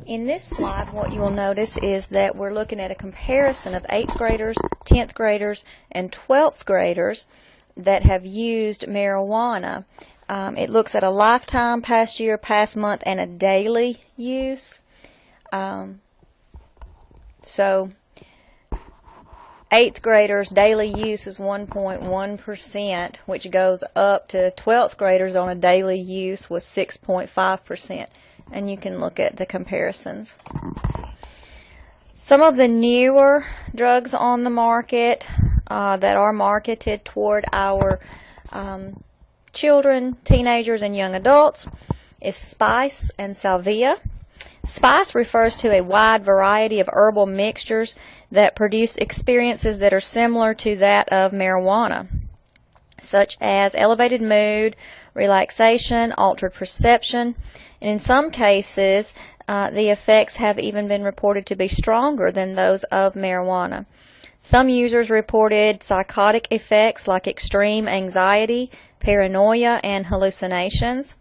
In this slide, what you will notice is that we're looking at a comparison of 8th graders, 10th graders, and 12th graders that have used marijuana. It looks at a lifetime, past year, past month, and a daily use. So 8th graders' daily use is 1.1%, which goes up to 12th graders on a daily use was 6.5%. And you can look at the comparisons. Some of the newer drugs on the market that are marketed toward our children, teenagers, and young adults is spice and salvia. Spice refers to a wide variety of herbal mixtures that produce experiences that are similar to that of marijuana, such as elevated mood, relaxation, altered perception, and in some cases, the effects have even been reported to be stronger than those of marijuana. Some users reported psychotic effects like extreme anxiety, paranoia, and hallucinations.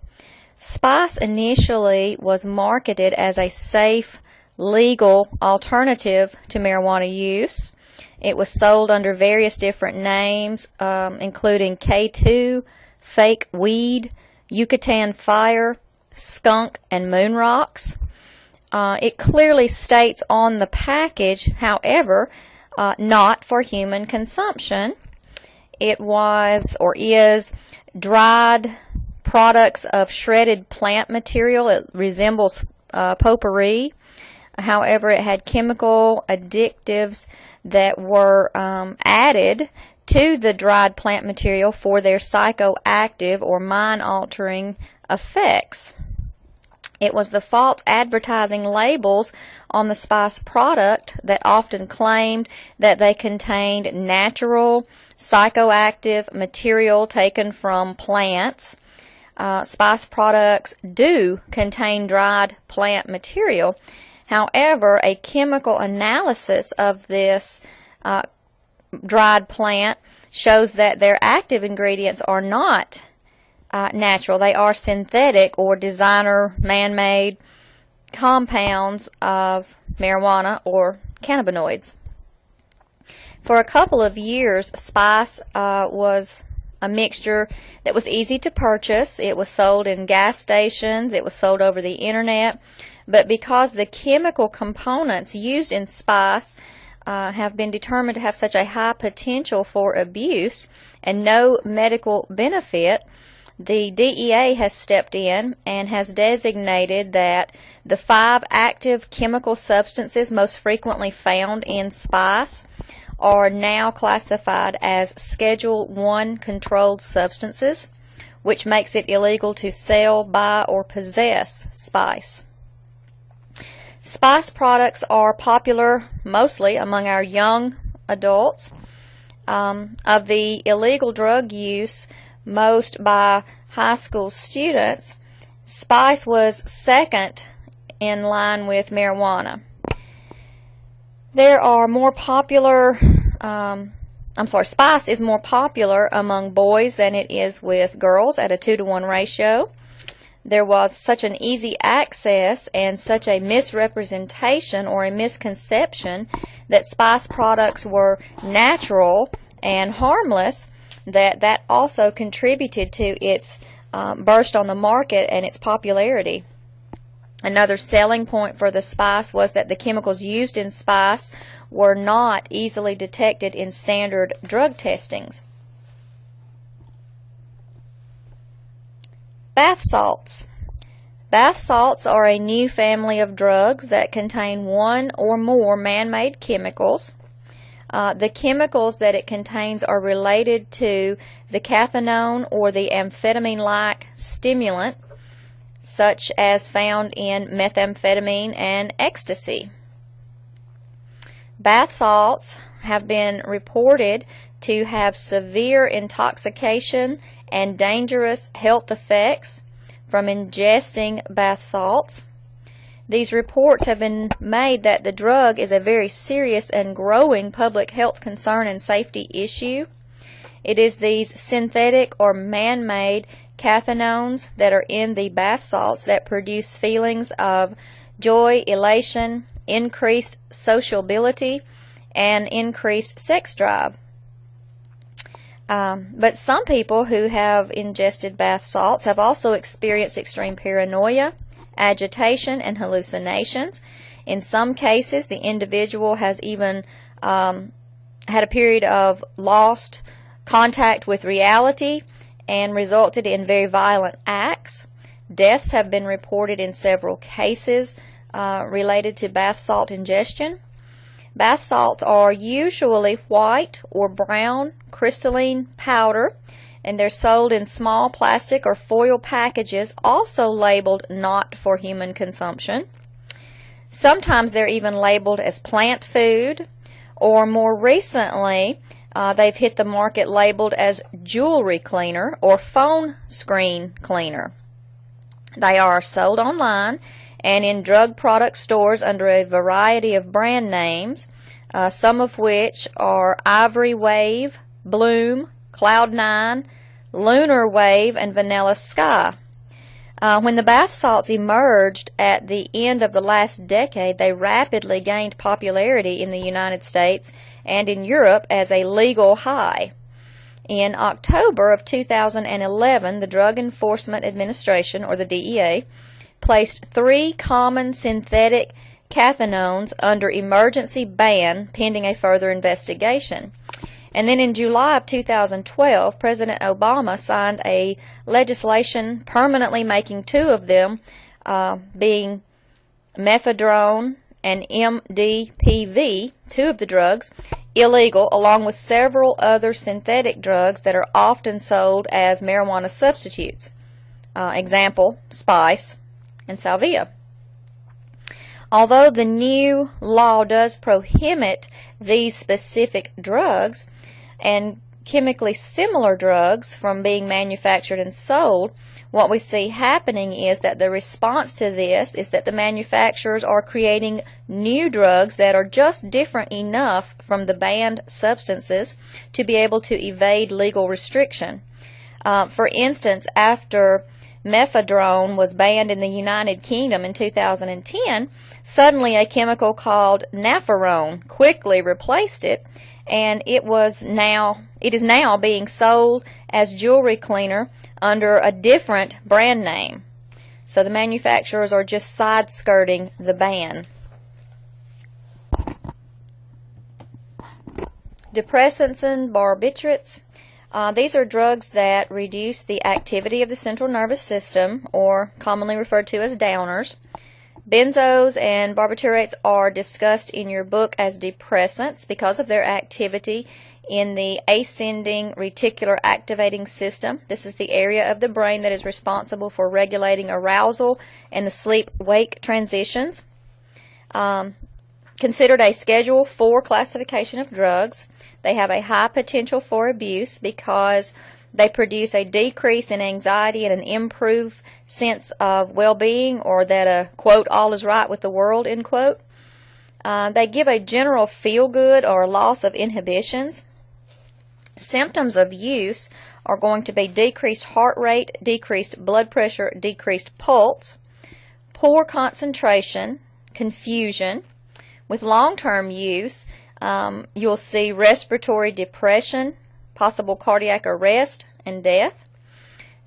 Spice initially was marketed as a safe, legal alternative to marijuana use. It was sold under various different names, including K2, fake weed, Yucatan fire, skunk, and moon rocks. It clearly states on the package, however, not for human consumption. It was or is dried products of shredded plant material. It resembles potpourri. However, it had chemical additives that were added to the dried plant material for their psychoactive or mind-altering effects. It was the false advertising labels on the spice product that often claimed that they contained natural psychoactive material taken from plants. Spice products do contain dried plant material. However, a chemical analysis of this dried plant shows that their active ingredients are not natural. They are synthetic or designer man-made compounds of marijuana or cannabinoids. For a couple of years, spice was a mixture that was easy to purchase. It was sold in gas stations. It was sold over the internet. But because the chemical components used in spice have been determined to have such a high potential for abuse and no medical benefit, the DEA has stepped in and has designated that the 5 active chemical substances most frequently found in spice are now classified as Schedule I controlled substances, which makes it illegal to sell, buy, or possess spice. Spice products are popular mostly among our young adults. Of the illegal drug use, most by high school students, spice was second in line with marijuana. Spice is more popular among boys than it is with girls at a 2-to-1 ratio. There was such an easy access and such a misrepresentation or a misconception that spice products were natural and harmless that also contributed to its burst on the market and its popularity. Another selling point for the spice was that the chemicals used in spice were not easily detected in standard drug testings. Bath salts. Bath salts are a new family of drugs that contain one or more man-made chemicals. The chemicals that it contains are related to the cathinone or the amphetamine-like stimulant, such as found in methamphetamine and ecstasy. Bath salts have been reported to have severe intoxication and dangerous health effects from ingesting bath salts. These reports have been made that the drug is a very serious and growing public health concern and safety issue. It is these synthetic or man-made cathinones that are in the bath salts that produce feelings of joy, elation, increased sociability, and increased sex drive. But some people who have ingested bath salts have also experienced extreme paranoia, agitation, and hallucinations. In some cases, the individual has even had a period of lost contact with reality and resulted in very violent acts. Deaths have been reported in several cases related to bath salt ingestion. Bath salts are usually white or brown crystalline powder, and they're sold in small plastic or foil packages, also labeled not for human consumption. Sometimes they're even labeled as plant food, or more recently, they've hit the market labeled as jewelry cleaner or phone screen cleaner. They are sold online and in drug product stores under a variety of brand names, some of which are Ivory Wave, Bloom, Cloud9, Lunar Wave, and Vanilla Sky. When the bath salts emerged at the end of the last decade, they rapidly gained popularity in the United States and in Europe as a legal high. In October of 2011, the Drug Enforcement Administration, or the DEA, placed 3 common synthetic cathinones under emergency ban pending a further investigation. And then in July of 2012, President Obama signed a legislation permanently making 2 of them, being methadone and MDPV, 2 of the drugs, illegal, along with several other synthetic drugs that are often sold as marijuana substitutes. Example, Spice and Salvia. Although the new law does prohibit these specific drugs and chemically similar drugs from being manufactured and sold, what we see happening is that the response to this is that the manufacturers are creating new drugs that are just different enough from the banned substances to be able to evade legal restriction. For instance, after methadone was banned in the United Kingdom in 2010, suddenly a chemical called naphorone quickly replaced it, and it is now being sold as jewelry cleaner under a different brand name. So the manufacturers are just side-skirting the ban. Depressants and barbiturates. These are drugs that reduce the activity of the central nervous system, or commonly referred to as downers. Benzos and barbiturates are discussed in your book as depressants because of their activity in the ascending reticular activating system. This is the area of the brain that is responsible for regulating arousal and the sleep-wake transitions. Considered a Schedule IV classification of drugs, they have a high potential for abuse because they produce a decrease in anxiety and an improved sense of well-being, or that, quote, all is right with the world, end quote. They give a general feel-good or loss of inhibitions. Symptoms of use are going to be decreased heart rate, decreased blood pressure, decreased pulse, poor concentration, confusion. With long-term use, you'll see respiratory depression, possible cardiac arrest, and death.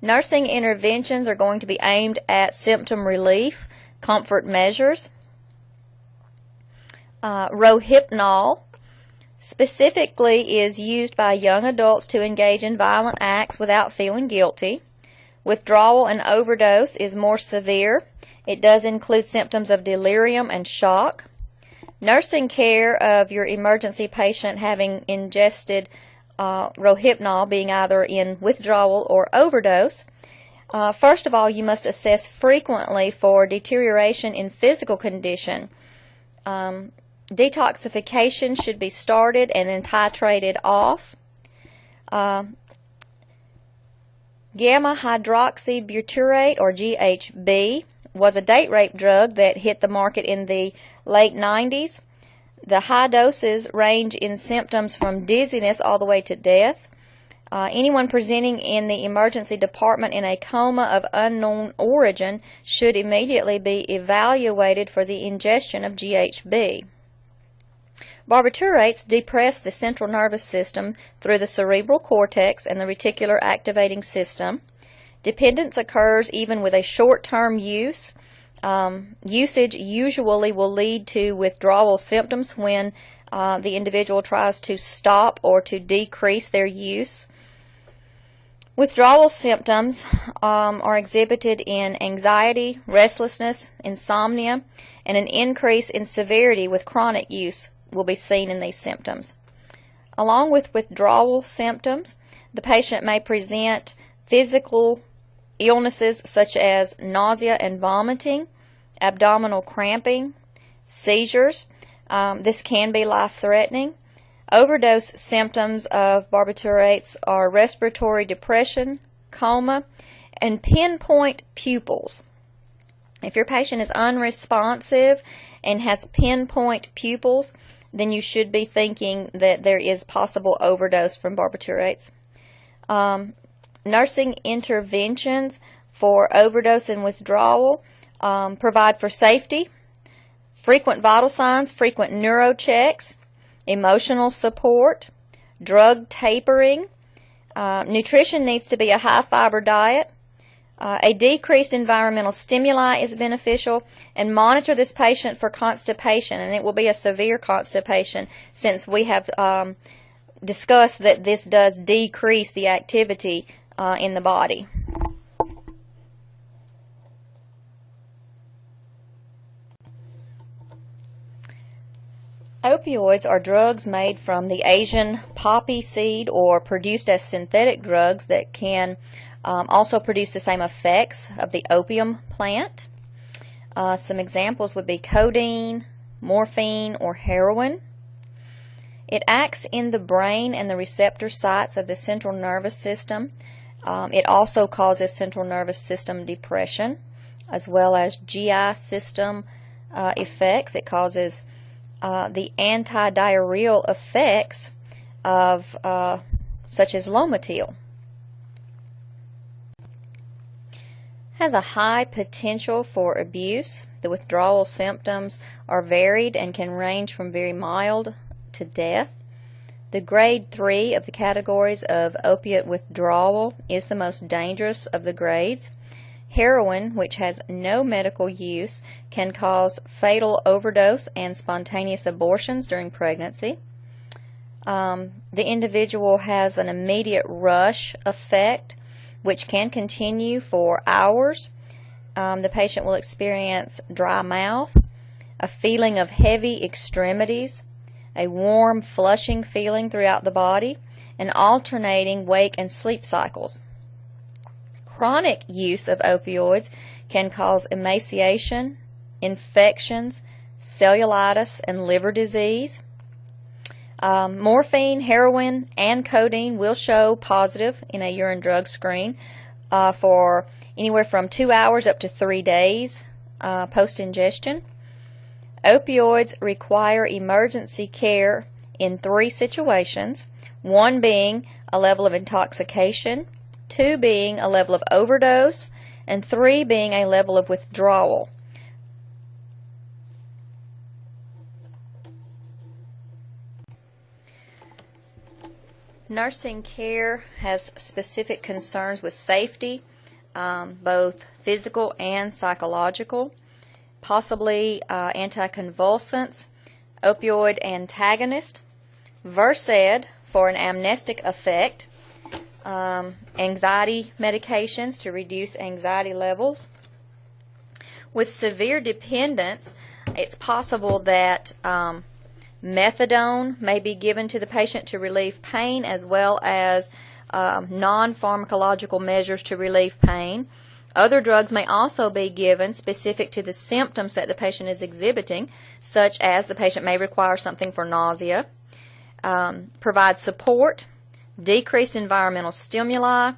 Nursing interventions are going to be aimed at symptom relief, comfort measures. Rohypnol specifically is used by young adults to engage in violent acts without feeling guilty. Withdrawal and overdose is more severe. It does include symptoms of delirium and shock. Nursing care of your emergency patient having ingested Rohypnol, being either in withdrawal or overdose. First of all, you must assess frequently for deterioration in physical condition. Detoxification should be started and then titrated off. Gamma hydroxybutyrate, or GHB, was a date rape drug that hit the market in the late 90s. The high doses range in symptoms from dizziness all the way to death. Anyone presenting in the emergency department in a coma of unknown origin should immediately be evaluated for the ingestion of GHB. Barbiturates depress the central nervous system through the cerebral cortex and the reticular activating system. Dependence occurs even with a short-term use. Usage usually will lead to withdrawal symptoms when the individual tries to stop or to decrease their use. Withdrawal symptoms are exhibited in anxiety, restlessness, insomnia, and an increase in severity with chronic use will be seen in these symptoms. Along with withdrawal symptoms, the patient may present physical illnesses such as nausea and vomiting, abdominal cramping, seizures. This can be life-threatening. Overdose symptoms of barbiturates are respiratory depression, coma, and pinpoint pupils. If your patient is unresponsive and has pinpoint pupils, then you should be thinking that there is possible overdose from barbiturates. Nursing interventions for overdose and withdrawal provide for safety, frequent vital signs, frequent neuro checks, emotional support, drug tapering. Nutrition needs to be a high-fiber diet. A decreased environmental stimuli is beneficial, and monitor this patient for constipation, and it will be a severe constipation since we have discussed that this does decrease the activity in the body. Opioids are drugs made from the Asian poppy seed or produced as synthetic drugs that can also produce the same effects of the opium plant. Some examples would be codeine, morphine, or heroin. It acts in the brain and the receptor sites of the central nervous system. It also causes central nervous system depression as well as GI system effects. It causes the anti-diarrheal effects of such as Lomotil. Has a high potential for abuse. The withdrawal symptoms are varied and can range from very mild to death. The grade 3 of the categories of opiate withdrawal is the most dangerous of the grades. Heroin, which has no medical use, can cause fatal overdose and spontaneous abortions during pregnancy. The individual has an immediate rush effect, which can continue for hours. The patient will experience dry mouth, a feeling of heavy extremities, a warm flushing feeling throughout the body, and alternating wake and sleep cycles. Chronic use of opioids can cause emaciation, infections, cellulitis, and liver disease. Morphine, heroin, and codeine will show positive in a urine drug screen for anywhere from 2 hours up to 3 days post-ingestion. Opioids require emergency care in 3 situations, 1 being a level of intoxication, 2 being a level of overdose, and 3 being a level of withdrawal. Nursing care has specific concerns with safety, both physical and psychological, possibly anticonvulsants, opioid antagonist, Versed for an amnestic effect, anxiety medications to reduce anxiety levels. With severe dependence, it's possible that methadone may be given to the patient to relieve pain, as well as non-pharmacological measures to relieve pain. Other drugs may also be given specific to the symptoms that the patient is exhibiting, such as the patient may require something for nausea. Provide support, decreased environmental stimuli,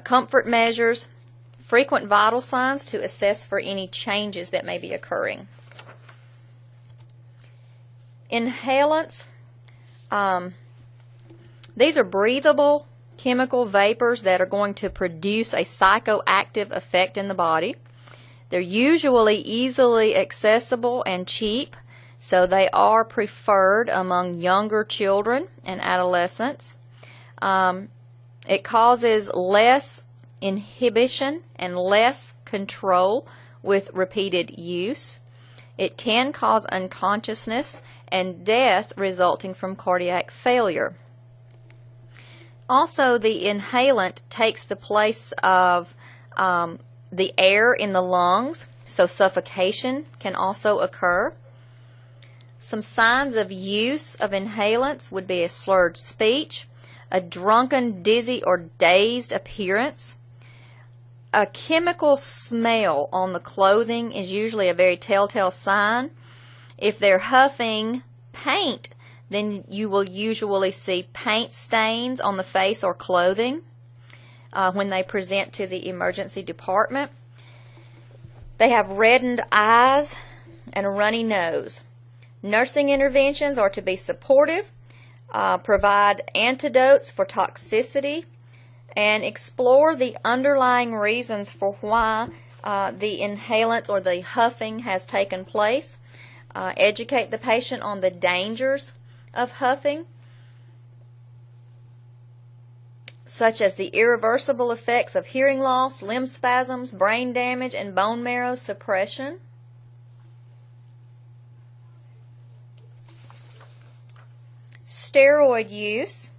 comfort measures, frequent vital signs to assess for any changes that may be occurring. Inhalants, these are breathable chemical vapors that are going to produce a psychoactive effect in the body. They're usually easily accessible and cheap, so they are preferred among younger children and adolescents. It causes less inhibition and less control with repeated use. It can cause unconsciousness and death resulting from cardiac failure. Also, the inhalant takes the place of the air in the lungs, so suffocation can also occur. Some signs of use of inhalants would be a slurred speech, a drunken, dizzy, or dazed appearance. A chemical smell on the clothing is usually a very telltale sign. If they're huffing paint, then you will usually see paint stains on the face or clothing when they present to the emergency department. They have reddened eyes and a runny nose. Nursing interventions are to be supportive, provide antidotes for toxicity, and explore the underlying reasons for why the inhalant or the huffing has taken place. Educate the patient on the dangers of huffing, such as the irreversible effects of hearing loss, limb spasms, brain damage, and bone marrow suppression. Steroid use.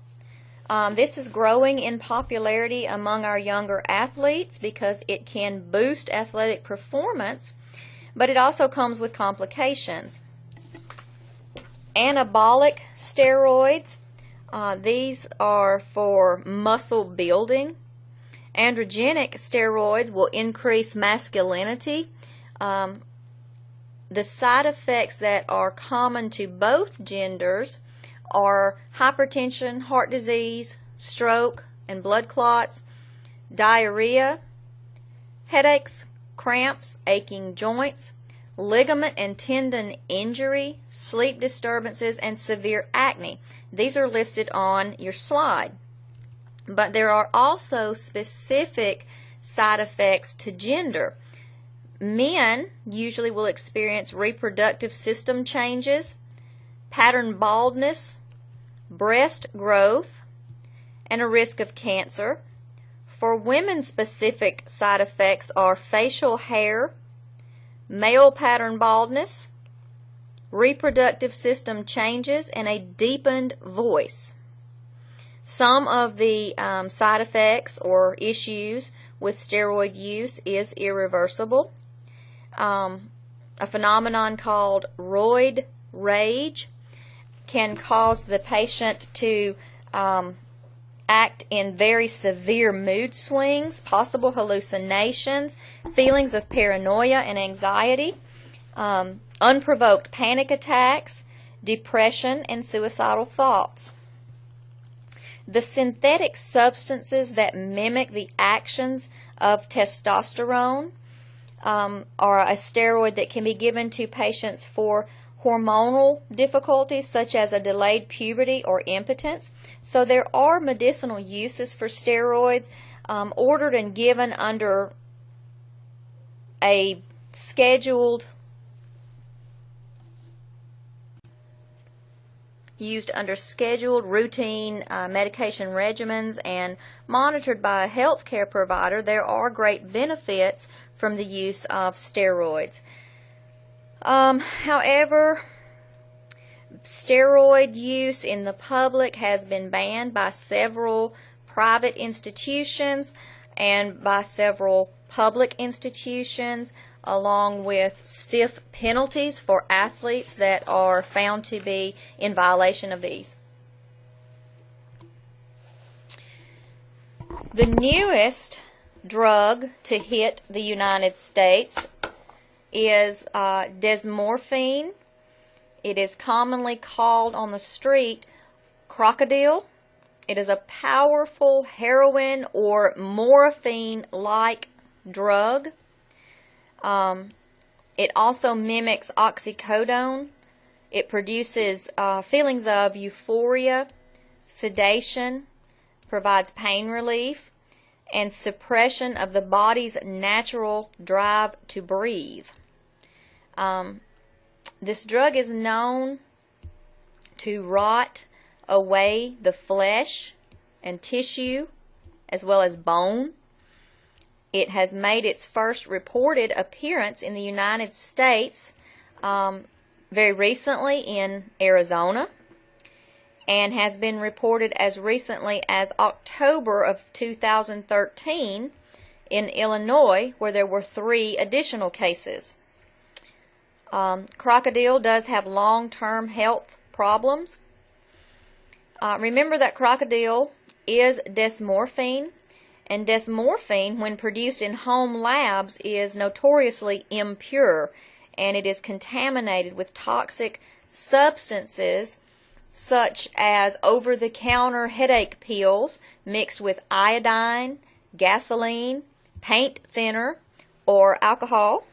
This is growing in popularity among our younger athletes because it can boost athletic performance, but it also comes with complications. Anabolic steroids. These are for muscle building. Androgenic steroids will increase masculinity. The side effects that are common to both genders are hypertension, heart disease, stroke, and blood clots, diarrhea, headaches, cramps, aching joints, ligament and tendon injury, sleep disturbances, and severe acne. These are listed on your slide. But there are also specific side effects to gender. Men usually will experience reproductive system changes, pattern baldness, breast growth, and a risk of cancer. For women, specific side effects are facial hair, male pattern baldness, reproductive system changes, and a deepened voice. Some of the side effects or issues with steroid use is irreversible. A phenomenon called roid rage can cause the patient to act in very severe mood swings, possible hallucinations, feelings of paranoia and anxiety, unprovoked panic attacks, depression, and suicidal thoughts. The synthetic substances that mimic the actions of testosterone are a steroid that can be given to patients for hormonal difficulties such as a delayed puberty or impotence. So there are medicinal uses for steroids ordered and given under a scheduled routine medication regimens and monitored by a healthcare provider. There are great benefits from the use of steroids. However, steroid use in the public has been banned by several private institutions and by several public institutions, along with stiff penalties for athletes that are found to be in violation of these. The newest drug to hit the United States is desmorphine. It is commonly called on the street crocodile. It is a powerful heroin or morphine-like drug. It also mimics oxycodone. It produces feelings of euphoria, sedation, provides pain relief, and suppression of the body's natural drive to breathe. This drug is known to rot away the flesh and tissue as well as bone. It has made its first reported appearance in the United States very recently in Arizona, and has been reported as recently as October of 2013 in Illinois, where there were 3 additional cases. Crocodile does have long-term health problems. Remember that crocodile is desmorphine, and desmorphine, when produced in home labs, is notoriously impure, and it is contaminated with toxic substances such as over-the-counter headache pills mixed with iodine, gasoline, paint thinner, or alcohol.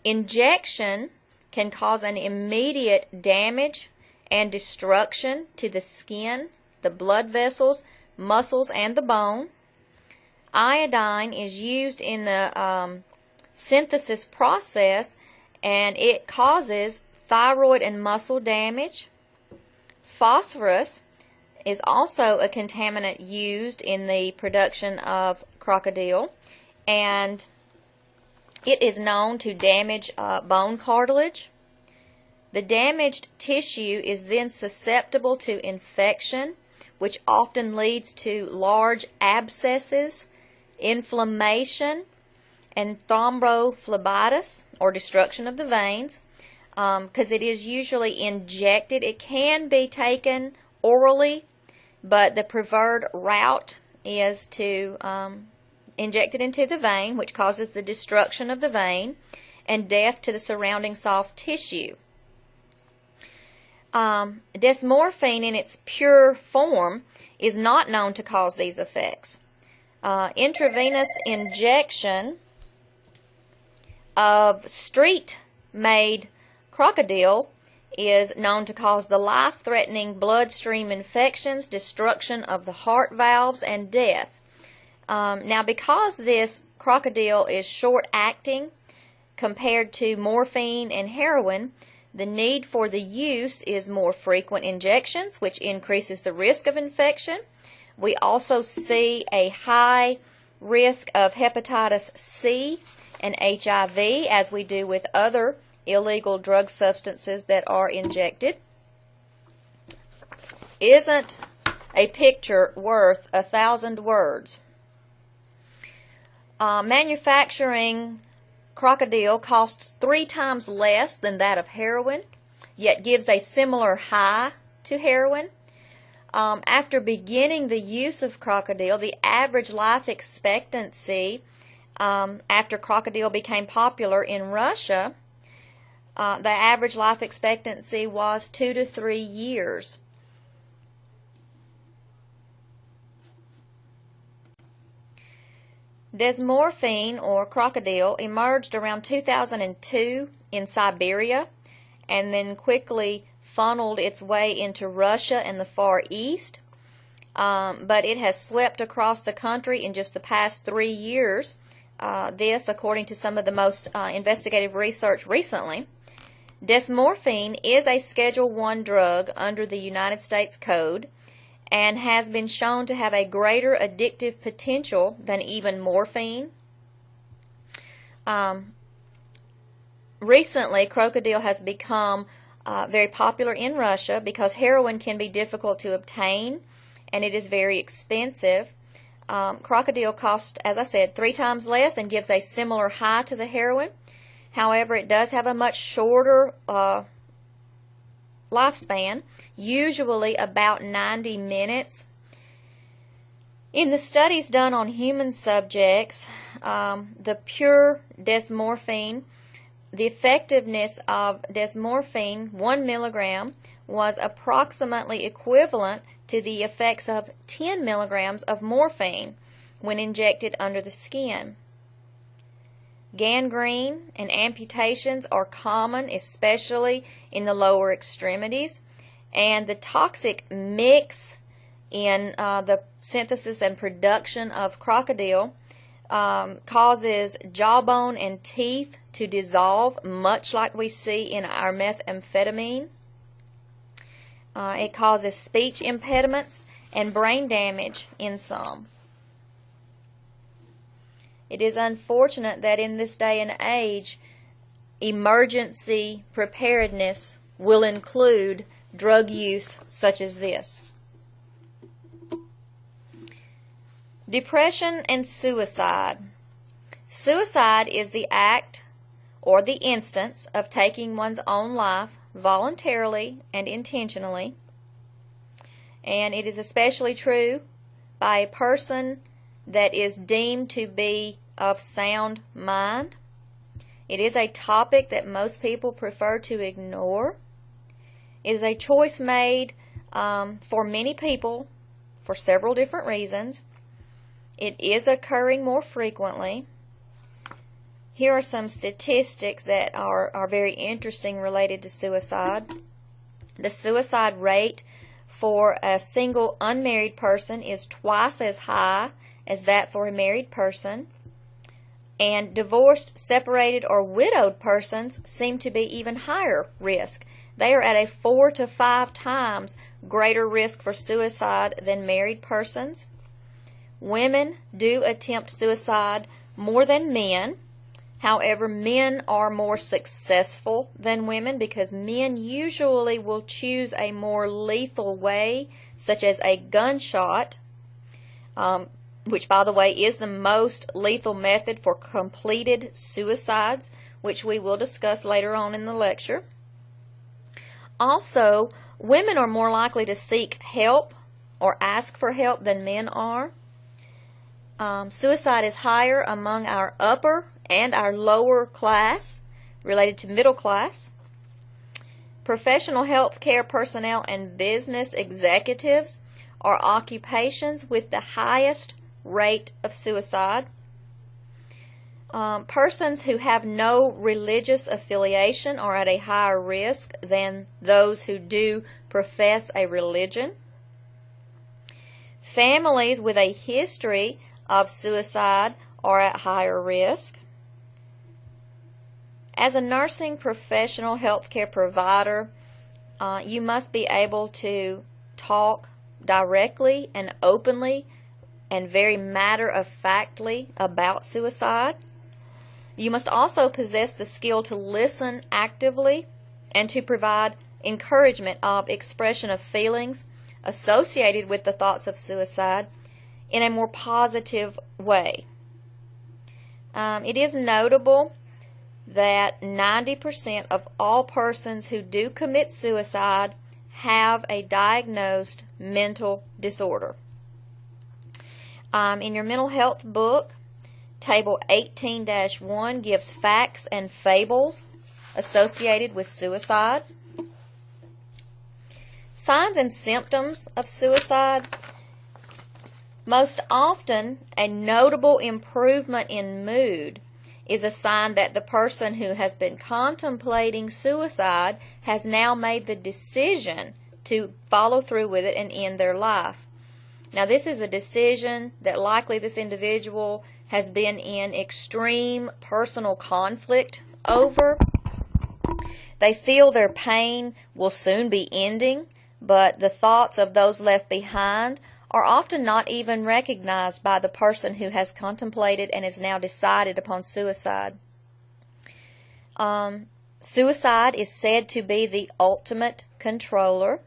Injection can cause an immediate damage and destruction to the skin, the blood vessels, muscles, and the bone. Iodine is used in the synthesis process, and it causes thyroid and muscle damage. Phosphorus is also a contaminant used in the production of crocodile, and it is known to damage bone cartilage. The damaged tissue is then susceptible to infection, which often leads to large abscesses, inflammation, and thrombophlebitis, or destruction of the veins, because it is usually injected. It can be taken orally, but the preferred route is to inject it into the vein, which causes the destruction of the vein and death to the surrounding soft tissue. Desmorphine in its pure form is not known to cause these effects. Intravenous injection of street-made crocodile is known to cause the life-threatening bloodstream infections, destruction of the heart valves, and death. Now, because this crocodile is short-acting compared to morphine and heroin, the need for the use is more frequent injections, which increases the risk of infection. We also see a high risk of hepatitis C and HIV, as we do with other illegal drug substances that are injected. Isn't a picture worth 1,000 words? Manufacturing crocodile costs 3 times less than that of heroin, yet gives a similar high to heroin. After beginning the use of crocodile, the average life expectancy after crocodile became popular in Russia, the average life expectancy was 2 to 3 years. Desmorphine, or crocodile, emerged around 2002 in Siberia and then quickly funneled its way into Russia and the Far East. But it has swept across the country in just the past 3 years. This, according to some of the most investigative research recently. Desmorphine is a Schedule I drug under the United States Code and has been shown to have a greater addictive potential than even morphine. Recently, crocodile has become very popular in Russia because heroin can be difficult to obtain and it is very expensive. Crocodile costs, as I said, 3 times less and gives a similar high to the heroin. However, it does have a much shorter lifespan, usually about 90 minutes. In the studies done on human subjects, the pure desmorphine, the effectiveness of desmorphine, 1 milligram, was approximately equivalent to the effects of 10 milligrams of morphine when injected under the skin. Gangrene and amputations are common, especially in the lower extremities, and the toxic mix in the synthesis and production of crocodile causes jawbone and teeth to dissolve, much like we see in our methamphetamine. It causes speech impediments and brain damage in some. It is unfortunate that in this day and age, emergency preparedness will include drug use such as this. Depression and suicide. Suicide is the act or the instance of taking one's own life voluntarily and intentionally. And it is especially true by a person that is deemed to be of sound mind. It is a topic that most people prefer to ignore. It is a choice made for many people for several different reasons. It is occurring more frequently. Here are some statistics that are very interesting related to suicide. The suicide rate for a single unmarried person is twice as high as that for a married person. And divorced, separated, or widowed persons seem to be even higher risk. They are at a 4 to 5 times greater risk for suicide than married persons. Women do attempt suicide more than men. However, men are more successful than women because men usually will choose a more lethal way, such as a gunshot, which, by the way, is the most lethal method for completed suicides, which we will discuss later on in the lecture. Also, women are more likely to seek help or ask for help than men are. Suicide is higher among our upper and our lower class, related to middle class. Professional health care personnel and business executives are occupations with the highest rate of suicide. Persons who have no religious affiliation are at a higher risk than those who do profess a religion. Families with a history of suicide are at higher risk. As a nursing professional healthcare provider, you must be able to talk directly and openly and very matter-of-factly about suicide. You must also possess the skill to listen actively and to provide encouragement of expression of feelings associated with the thoughts of suicide in a more positive way. It is notable that 90% of all persons who do commit suicide have a diagnosed mental disorder. In your mental health book, Table 18-1 gives facts and fables associated with suicide. Signs and symptoms of suicide. Most often, a notable improvement in mood is a sign that the person who has been contemplating suicide has now made the decision to follow through with it and end their life. Now, this is a decision that likely this individual has been in extreme personal conflict over. They feel their pain will soon be ending, but the thoughts of those left behind are often not even recognized by the person who has contemplated and has now decided upon suicide. Suicide is said to be the ultimate controller.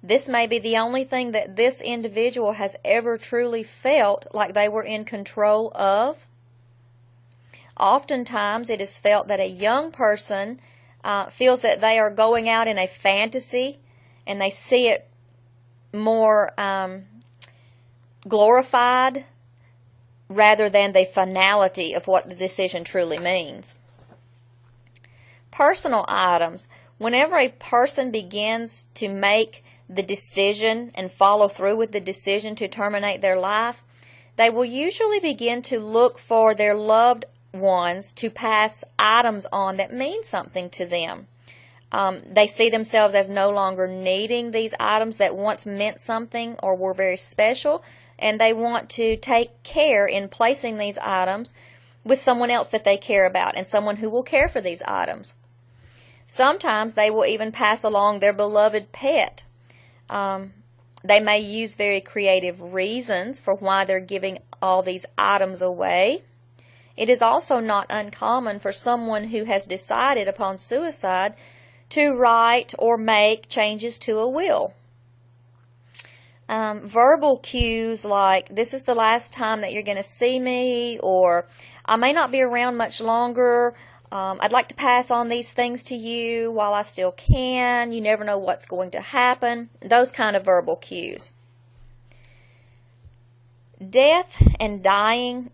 This may be the only thing that this individual has ever truly felt like they were in control of. Oftentimes it is felt that a young person feels that they are going out in a fantasy and they see it more glorified rather than the finality of what the decision truly means. Personal items. Whenever a person begins to make the decision and follow through with the decision to terminate their life, they will usually begin to look for their loved ones to pass items on that mean something to them. They see themselves as no longer needing these items that once meant something or were very special, and they want to take care in placing these items with someone else that they care about and someone who will care for these items. Sometimes they will even pass along their beloved pet. They may use very creative reasons for why they're giving all these items away. It is also not uncommon for someone who has decided upon suicide to write or make changes to a will. Verbal cues like, this is the last time that you're going to see me, or I may not be around much longer. I'd like to pass on these things to you while I still can. You never know what's going to happen. Those kind of verbal cues. Death and dying.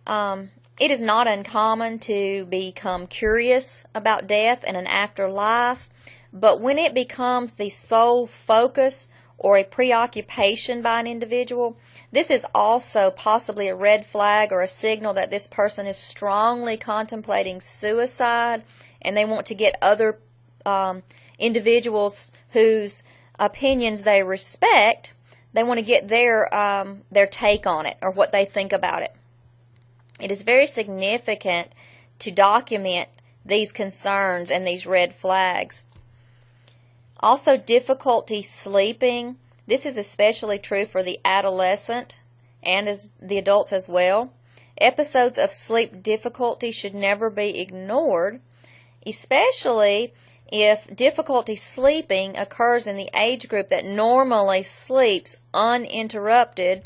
It is not uncommon to become curious about death and an afterlife, but when it becomes the sole focus or a preoccupation by an individual, this is also possibly a red flag or a signal that this person is strongly contemplating suicide, and they want to get other individuals whose opinions they respect, they want to get their take on it or what they think about it. It is very significant to document these concerns and these red flags. Also, difficulty sleeping. This is especially true for the adolescent and as the adults as well. Episodes of sleep difficulty should never be ignored, especially if difficulty sleeping occurs in the age group that normally sleeps uninterrupted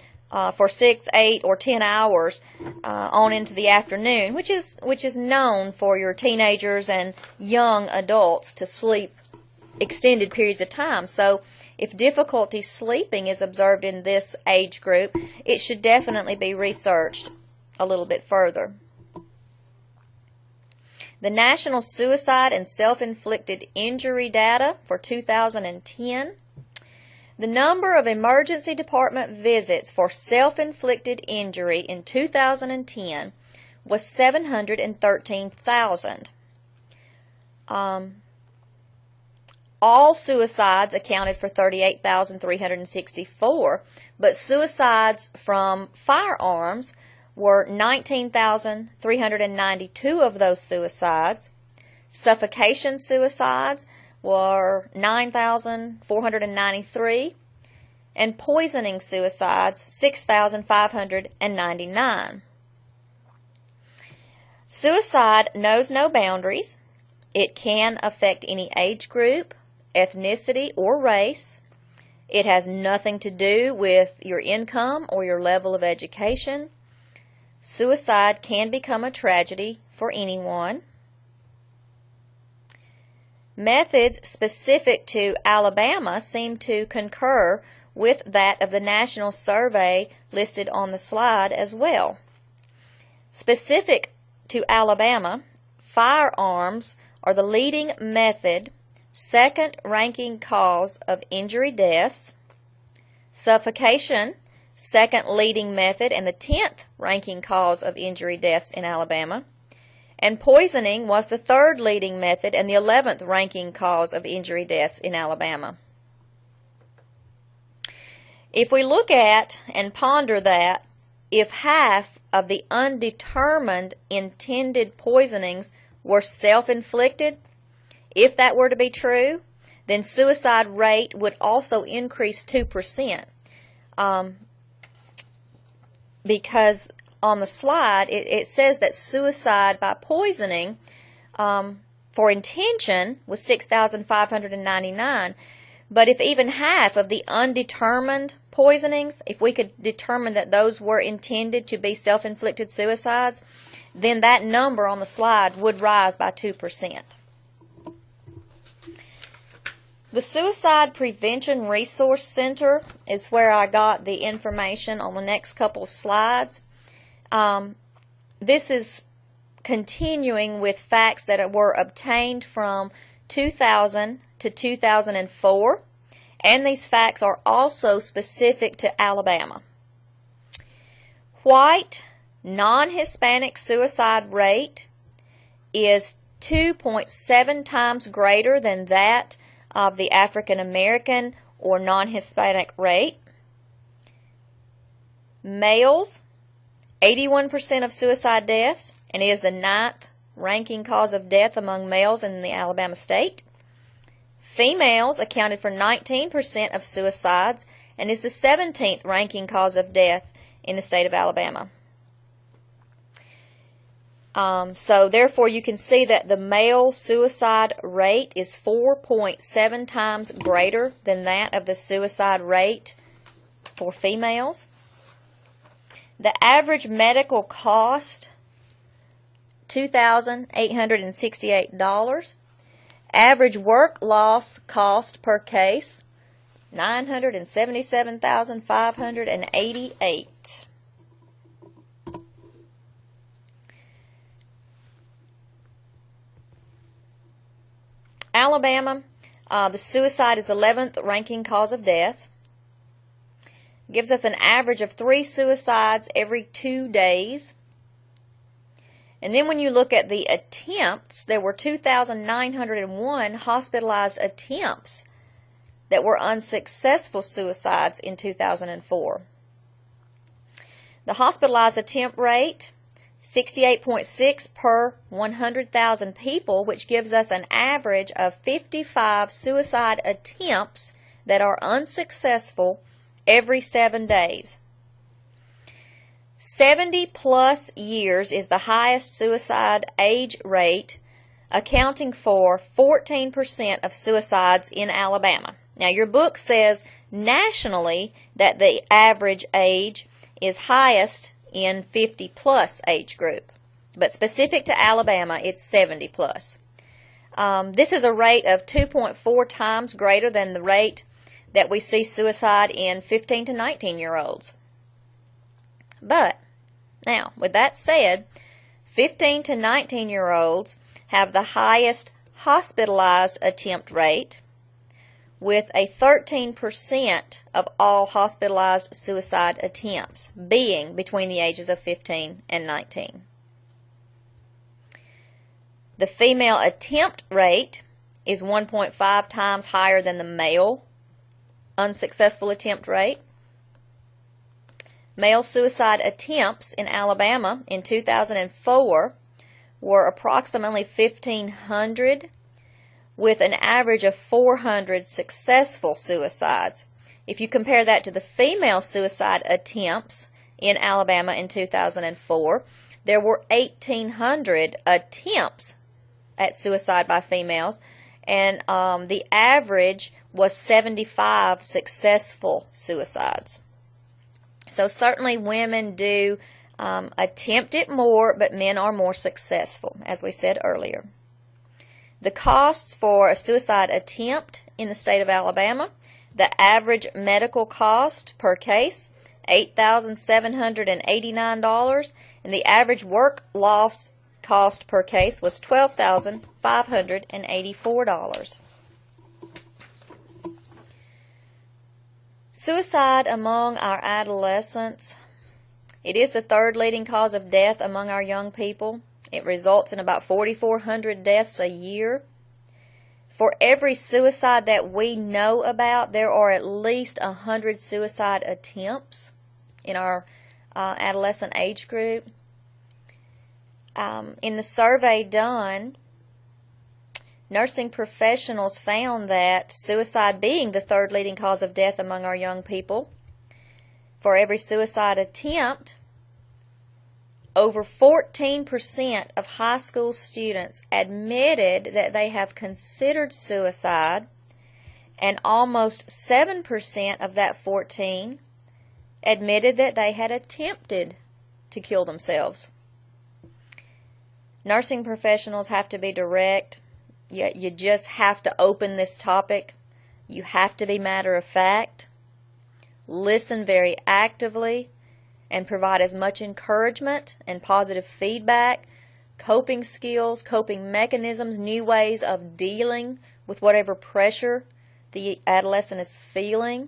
for 6, 8, or 10 hours on into the afternoon, which is known for your teenagers and young adults to sleep extended periods of time. So if difficulty sleeping is observed in this age group, it should definitely be researched a little bit further. The National Suicide and Self-Inflicted Injury data for 2010. The number of emergency department visits for self-inflicted injury in 2010 was 713,000. All suicides accounted for 38,364, but suicides from firearms were 19,392 of those suicides. Suffocation suicides were 9,493, and poisoning suicides 6,599. Suicide knows no boundaries. It can affect any age group, ethnicity, or race. It has nothing to do with your income or your level of education. Suicide can become a tragedy for anyone. Methods specific to Alabama seem to concur with that of the national survey listed on the slide as well. Specific to Alabama, firearms are the leading method, second-ranking cause of injury deaths. Suffocation, second leading method and the 10th ranking cause of injury deaths in Alabama. And poisoning was the third leading method and the 11th ranking cause of injury deaths in Alabama. If we look at and ponder that, if half of the undetermined intended poisonings were self-inflicted, if that were to be true, then suicide rate would also increase 2%. Because on the slide, it says that suicide by poisoning for intention was 6,599. But if even half of the undetermined poisonings, if we could determine that those were intended to be self-inflicted suicides, then that number on the slide would rise by 2%. The Suicide Prevention Resource Center is where I got the information on the next couple of slides. This is continuing with facts that were obtained from 2000 to 2004, and these facts are also specific to Alabama. White, non-Hispanic suicide rate is 2.7 times greater than that of the African American or non-Hispanic rate. Males, 81% of suicide deaths, and it is the 9th ranking cause of death among males in the Alabama state. Females accounted for 19% of suicides and is the 17th ranking cause of death in the state of Alabama. So therefore you can see that the male suicide rate is 4.7 times greater than that of the suicide rate for females. The average medical cost, $2,868. Average work loss cost per case, $977,588. Alabama, the suicide is 11th ranking cause of death. Gives us an average of 3 suicides every 2 days. And then when you look at the attempts, there were 2,901 hospitalized attempts that were unsuccessful suicides in 2004. The hospitalized attempt rate, 68.6 per 100,000 people, which gives us an average of 55 suicide attempts that are unsuccessful every 7 days. 70 plus years is the highest suicide age rate, accounting for 14% of suicides in Alabama. Now your book says nationally that the average age is highest in 50 plus age group, but specific to Alabama it's 70 plus. This is a rate of 2.4 times greater than the rate that we see suicide in 15 to 19-year-olds. But, now, with that said, 15 to 19-year-olds have the highest hospitalized attempt rate, with a 13% of all hospitalized suicide attempts being between the ages of 15 and 19. The female attempt rate is 1.5 times higher than the male unsuccessful attempt rate. Male suicide attempts in Alabama in 2004 were approximately 1,500, with an average of 400 successful suicides. If you compare that to the female suicide attempts in Alabama in 2004, there were 1,800 attempts at suicide by females, and the average was 75 successful suicides. So certainly women do attempt it more, but men are more successful, as we said earlier. The costs for a suicide attempt in the state of Alabama, the average medical cost per case, $8,789, and the average work loss cost per case was $12,584. Suicide among our adolescents. It is the 3rd leading cause of death among our young people. It results in about 4,400 deaths a year. For every suicide that we know about, there are at least 100 suicide attempts in our adolescent age group. In the survey done, nursing professionals found that suicide being the 3rd leading cause of death among our young people, for every suicide attempt, over 14% of high school students admitted that they have considered suicide, and almost 7% of that 14 admitted that they had attempted to kill themselves. Nursing professionals have to be direct. You just have to open this topic. You have to be matter of fact. Listen very actively and provide as much encouragement and positive feedback, coping skills, coping mechanisms, new ways of dealing with whatever pressure the adolescent is feeling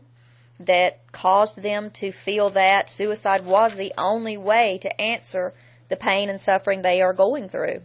that caused them to feel that suicide was the only way to answer the pain and suffering they are going through.